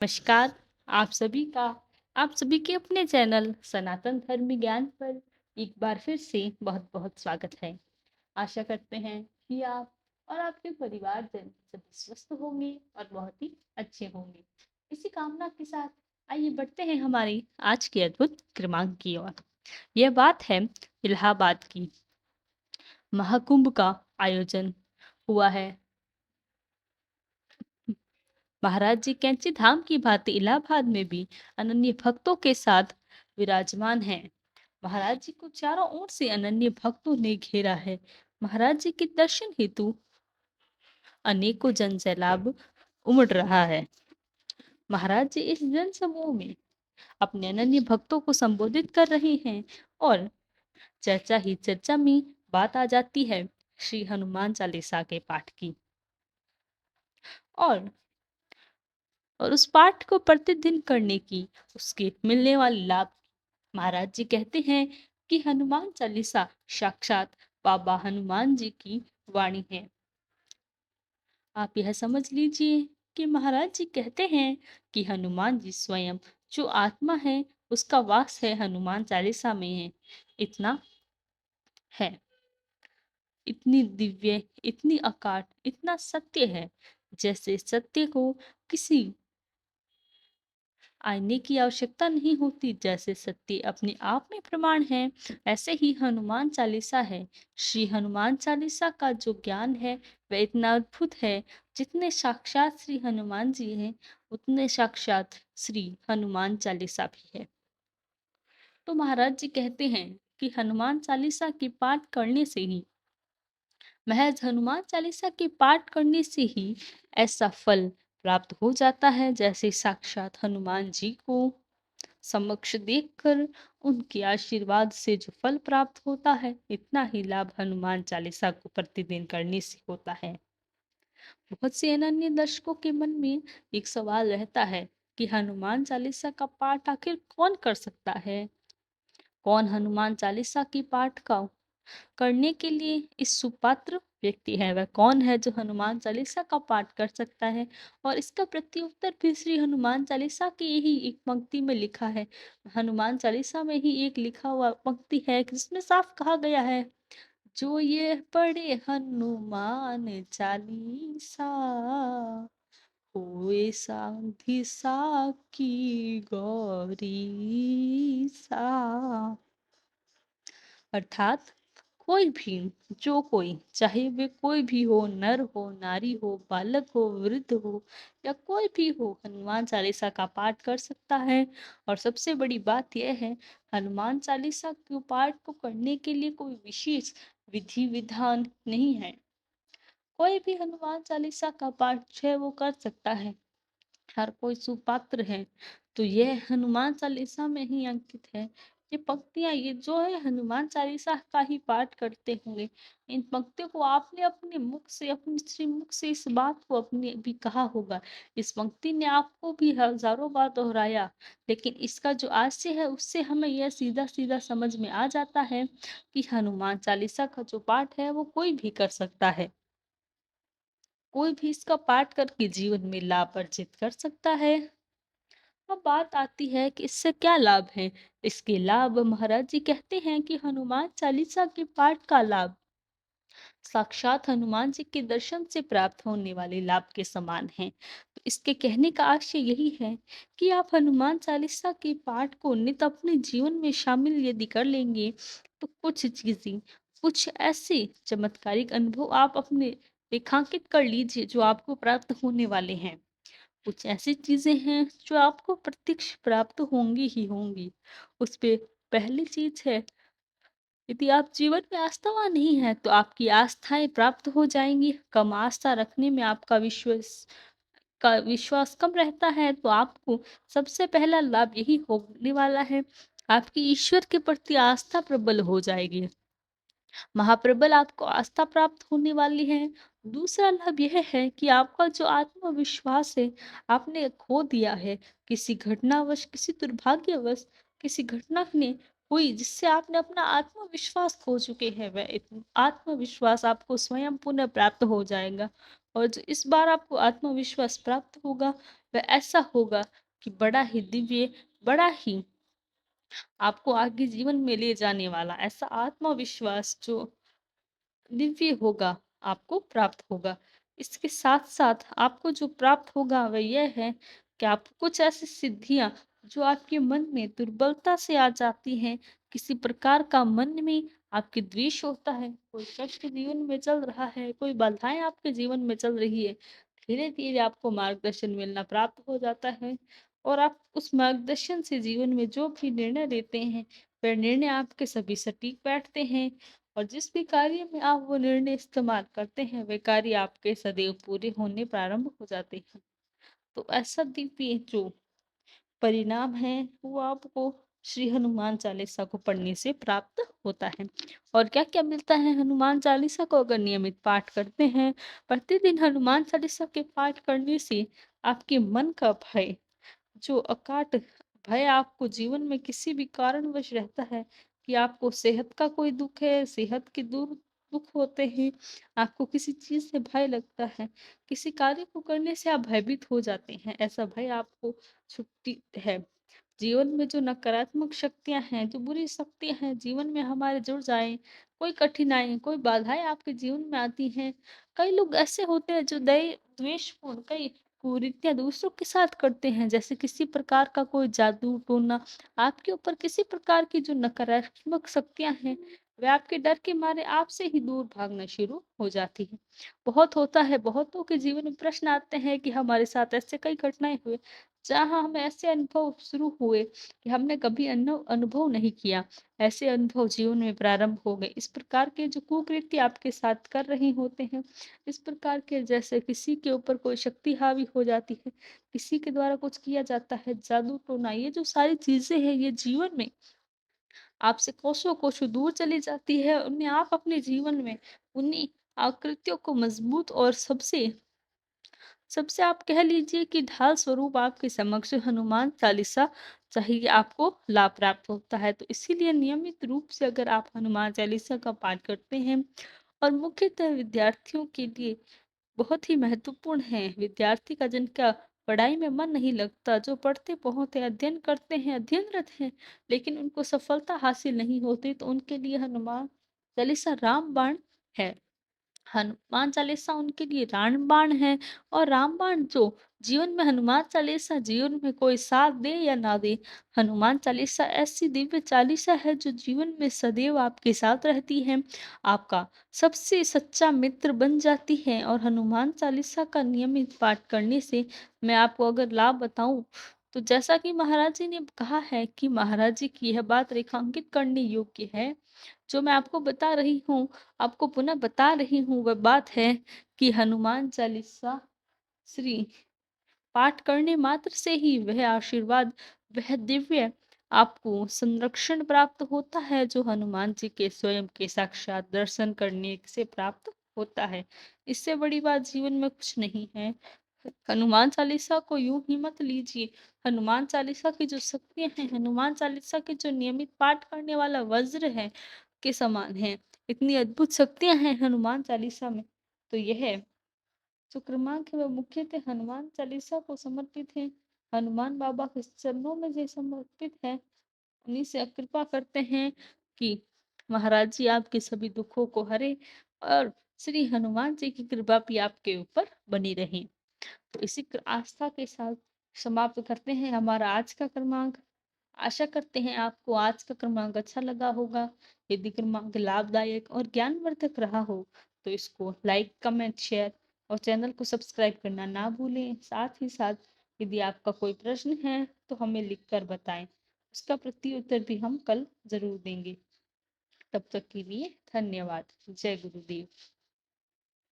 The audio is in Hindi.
नमस्कार। आप सभी का आप सभी के अपने चैनल सनातन धर्म ज्ञान पर एक बार फिर से बहुत बहुत स्वागत है। आशा करते हैं कि आप और आपके परिवारजन सभी स्वस्थ होंगे और बहुत ही अच्छे होंगे। इसी कामना के साथ आइए बढ़ते हैं हमारी आज के अद्भुत क्रमांक की ओर। यह बात है इलाहाबाद की। महाकुंभ का आयोजन हुआ है। महाराज जी कैंची धाम की भांति इलाहाबाद में भी अनन्य भक्तों के साथ विराजमान हैं। महाराज जी को चारों ओर से अनन्य भक्तों ने घेरा है। महाराज जी के दर्शन हेतु अनेकों जन सैलाब उमड़ रहा है। महाराज जी इस जन समूह में अपने अनन्य भक्तों को संबोधित कर रहे हैं और चर्चा ही चर्चा में बात आ जाती है श्री हनुमान चालीसा के पाठ की। और उस पाठ को प्रतिदिन करने की उसके मिलने वाले लाभ। महाराज जी कहते हैं कि हनुमान चालीसा साक्षात बाबा हनुमान जी की वाणी है। आप यह समझ लीजिए कि महाराज जी कहते हैं कि हनुमान जी स्वयं जो आत्मा है उसका वास है हनुमान चालीसा में है। इतना है, इतनी दिव्य, इतनी अकाट, इतना सत्य है। जैसे सत्य को किसी आईने की आवश्यकता नहीं होती, जैसे सत्य अपने आप में प्रमाण है, ऐसे ही हनुमान चालीसा है। श्री हनुमान चालीसा का जो ज्ञान है वह इतना अद्भुत है। जितने साक्षात श्री हनुमान जी हैं उतने साक्षात श्री हनुमान चालीसा भी है। तो महाराज जी कहते हैं कि हनुमान चालीसा के पाठ करने से ही, महज हनुमान चालीसा के पाठ करने से ही ऐसा फल प्राप्त हो जाता है जैसे साक्षात हनुमान जी को समक्ष देखकर उनके आशीर्वाद से जो फल प्राप्त होता है, इतना ही लाभ हनुमान चालीसा को प्रतिदिन करने से होता है। बहुत से अनन्य दर्शकों के मन में एक सवाल रहता है कि हनुमान चालीसा का पाठ आखिर कौन कर सकता है। कौन हनुमान चालीसा की पाठ का करने के लिए इस सुपात्र व्यक्ति है, वह कौन है जो हनुमान चालीसा का पाठ कर सकता है। और इसका प्रत्युत्तर भी श्री हनुमान चालीसा की ही एक पंक्ति में लिखा है। हनुमान चालीसा में ही एक लिखा हुआ पंक्ति है जिसमें साफ कहा गया है, जो ये पढ़े हनुमान चालीसा होए साधी साकी गौरी सा। अर्थात कोई भी, जो कोई, चाहे वे कोई भी हो, नर हो, नारी हो, बालक हो, वृद्ध हो या कोई भी हो, हनुमान चालीसा का पाठ कर सकता है। और सबसे बड़ी बात यह है, हनुमान चालीसा के पाठ को करने के लिए कोई विशेष विधि विधान नहीं है। कोई भी हनुमान चालीसा का पाठ है वो कर सकता है। हर कोई सुपात्र है। तो यह हनुमान चालीसा में ही अंकित है। ये पंक्तियां, ये जो है हनुमान चालीसा का ही पाठ करते होंगे। इन पंक्तियों को आपने अपने मुख से, अपने श्रीमुख से इस बात को अपने भी कहा होगा। इस पंक्ति ने आपको भी हजारों बार दोहराया, लेकिन इसका जो आशय है उससे हमें यह सीधा सीधा समझ में आ जाता है कि हनुमान चालीसा का जो पाठ है वो कोई भी कर सकता है। कोई भी इसका पाठ करके जीवन में लाभ अर्जित कर सकता है। अब बात आती है कि इससे क्या लाभ है। इसके लाभ महाराज जी कहते हैं कि हनुमान चालीसा के पाठ का लाभ साक्षात हनुमान जी के दर्शन से प्राप्त होने वाले लाभ के समान है। तो इसके कहने का आशय यही है कि आप हनुमान चालीसा के पाठ को नित अपने जीवन में शामिल यदि कर लेंगे तो कुछ चीजें, कुछ ऐसे चमत्कारिक अनुभव आप अपने रेखांकित कर लीजिए जो आपको प्राप्त होने वाले हैं। कुछ ऐसी चीजें हैं जो आपको प्रत्यक्ष प्राप्त होंगी ही होंगी। उस पे पहली चीज है, यदि आप जीवन में आस्थावान नहीं है तो आपकी आस्थाएं प्राप्त हो जाएंगी। कम आस्था रखने में आपका विश्वास कम रहता है तो आपको सबसे पहला लाभ यही होने वाला है, आपकी ईश्वर के प्रति आस्था प्रबल हो जाएगी। महाप्रबल आपको आस्था प्राप्त होने वाली है। दूसरा लाभ यह है कि आपका जो आत्मविश्वास है, आपने खो दिया है किसी घटनावश, किसी दुर्भाग्यवश, किसी घटना ने हुई जिससे आपने अपना आत्मविश्वास खो चुके हैं, वह आत्मविश्वास आपको स्वयं पुनः प्राप्त हो जाएगा। और जो इस बार आपको आत्मविश्वास प्राप्त होगा, वह ऐसा होगा कि बड़ा ही दिव्य, बड़ा ही आपको आगे जीवन में ले जाने वाला ऐसा आत्मविश्वास जो दिव्य होगा, आपको प्राप्त होगा। इसके साथ-साथ आपको जो प्राप्त होगा वह यह है कि आपको कुछ ऐसी सिद्धियाँ जो आपके मन में दुर्बलता से आ जाती हैं, किसी प्रकार का मन में आपके द्वेष होता है, कोई कष्ट जीवन में चल रहा है, कोई बाधाएँ आपके जीवन में चल रही है, धीरे-धीरे आपको मार्गदर्शन मिलना प्राप्त हो जाता है और आप उस मार्गदर्शन से जीवन में जो भी निर्णय लेते हैं, वह निर्णय आपके सभी सटीक बैठते हैं और जिस भी कार्य में आप वो निर्णय इस्तेमाल करते हैं, वे कार्य आपके सदैव पूरे होने प्रारंभ हो जाते हैं। तो ऐसा दिव्य जो परिणाम है, वो आपको श्री हनुमान चालीसा को पढ़ने से प्राप्त होता है। और क्या-क्या मिलता है हनुमान चालीसा को अगर नियमित पाठ करते हैं, प्रतिदिन हनुमान चालीसा के पाठ करने से आपके मन का भय जो अकाट भय आपको जीवन में किसी भी कारणवश रहता है कि आपको सेहत का कोई दुख है, सेहत के दूर दुख होते हैं, आपको किसी चीज़ से भय लगता है, किसी कार्य को करने से आप भयभीत हो जाते हैं, ऐसा भय आपको छुट्टी है। जीवन में जो नकारात्मक शक्तियाँ हैं, जो बुरी शक्तियाँ हैं, जीवन में हमारे जुड़ जाएँ, कोई कठिनाई, कोई बाधाएँ आपके जीवन में आती हैं। कई लोग ऐसे होते हैं जो द्वेषपूर्ण कई कुरीतियाँ दूसरों के साथ करते हैं, जैसे किसी प्रकार का कोई जादू टोना, आपके ऊपर किसी प्रकार की जो नकारात्मक शक्तियाँ हैं, वह आपके डर के मारे आपसे ही दूर भागना शुरू हो जाती हैं। बहुत होता है, बहुतों के जीवन में प्रश्न आते हैं कि हमारे साथ ऐसे कई घटनाएँ हुए, जहाँ हमें ऐसे अनुभव शुरू हुए कि हमने कभी अनुभव नहीं किया। ऐसे अनुभव जीवन में प्रारंभ हो गए। इस प्रकार के जो कुकृत्य आपके साथ कर रहे होते हैं, इस प्रकार के जैसे किसी के ऊपर कोई शक्ति हावी हो जाती है, किसी के द्वारा कुछ किया जाता है, जादू टोना, ये जो सारी चीज़ें हैं, ये जीवन में आपसे कोसों-कोसों दूर चली जाती है। उन्हें आप अपने जीवन में उन्हीं कृत्यों को मजबूत और सबसे सबसे आप कह लीजिए कि ढाल स्वरूप आपके समक्ष हनुमान चालीसा चाहिए आपको लाभ प्राप्त होता है। तो इसीलिए नियमित रूप से अगर आप हनुमान चालीसा का पाठ करते हैं और मुख्यतः विद्यार्थियों के लिए बहुत ही महत्वपूर्ण है। विद्यार्थी का जिनका पढ़ाई में मन नहीं लगता, जो पढ़ते बहुत हैं, अध्ययन करते हैं, अध्ययनरत हैं, लेकिन उनको सफलता हासिल नहीं होती, तो उनके लिए हनुमान चालीसा रामबाण है। हनुमान चालीसा उनके लिए रामबाण है और रामबाण जो जीवन में हनुमान चालीसा जीवन में कोई साथ दे या ना दे, हनुमान चालीसा ऐसी दिव्य चालीसा है जो जीवन में सदैव आपके साथ रहती है, आपका सबसे सच्चा मित्र बन जाती है। और हनुमान चालीसा का नियमित पाठ करने से मैं आपको अगर लाभ बताऊं, तो जैसा कि महाराज जी ने कहा है कि महाराज जी की यह बात रेखांकित करने योग्य है, जो मैं आपको बता रही हूँ, आपको पुनः बता रही हूँ, वह बात है कि हनुमान चालीसा श्री पाठ करने मात्र से ही वह आशीर्वाद, वह दिव्य आपको संरक्षण प्राप्त होता है, जो हनुमान जी के स्वयं के साक्षात दर्शन करने से प्राप्त होता है। इससे बड़ी बात जीवन में कुछ नहीं है। हनुमान चालीसा को यूं ही मत लीजिए। हनुमान चालीसा की जो शक्तियां हैं, हनुमान चालीसा के जो नियमित पाठ करने वाला वज्र है के समान है। इतनी अद्भुत शक्तियां हैं हनुमान चालीसा में। तो यह जो क्रमांक है वह मुख्यतः हनुमान चालीसा को समर्पित है। हनुमान बाबा के चरणों में जो समर्पित है, उन्हीं से कृपा करते हैं कि महाराज जी आपके सभी दुखों को हरे और श्री हनुमान जी की कृपा भी आपके ऊपर बनी रहे। तो इसी आस्था के साथ समाप्त करते हैं हमारा आज का क्रमांक। आशा करते हैं आपको आज का क्रमांक अच्छा लगा होगा। यदि क्रमांक लाभदायक और ज्ञानवर्धक रहा हो, तो इसको लाइक, कमेंट, शेयर और चैनल को सब्सक्राइब करना ना भूलें। साथ ही साथ यदि आपका कोई प्रश्न है, तो हमें लिखकर बताएं। उसका प्रत्युत्तर भी हम कल ज़रूर देंगे। तब तक के लिए धन्यवाद। जय गुरुदेव।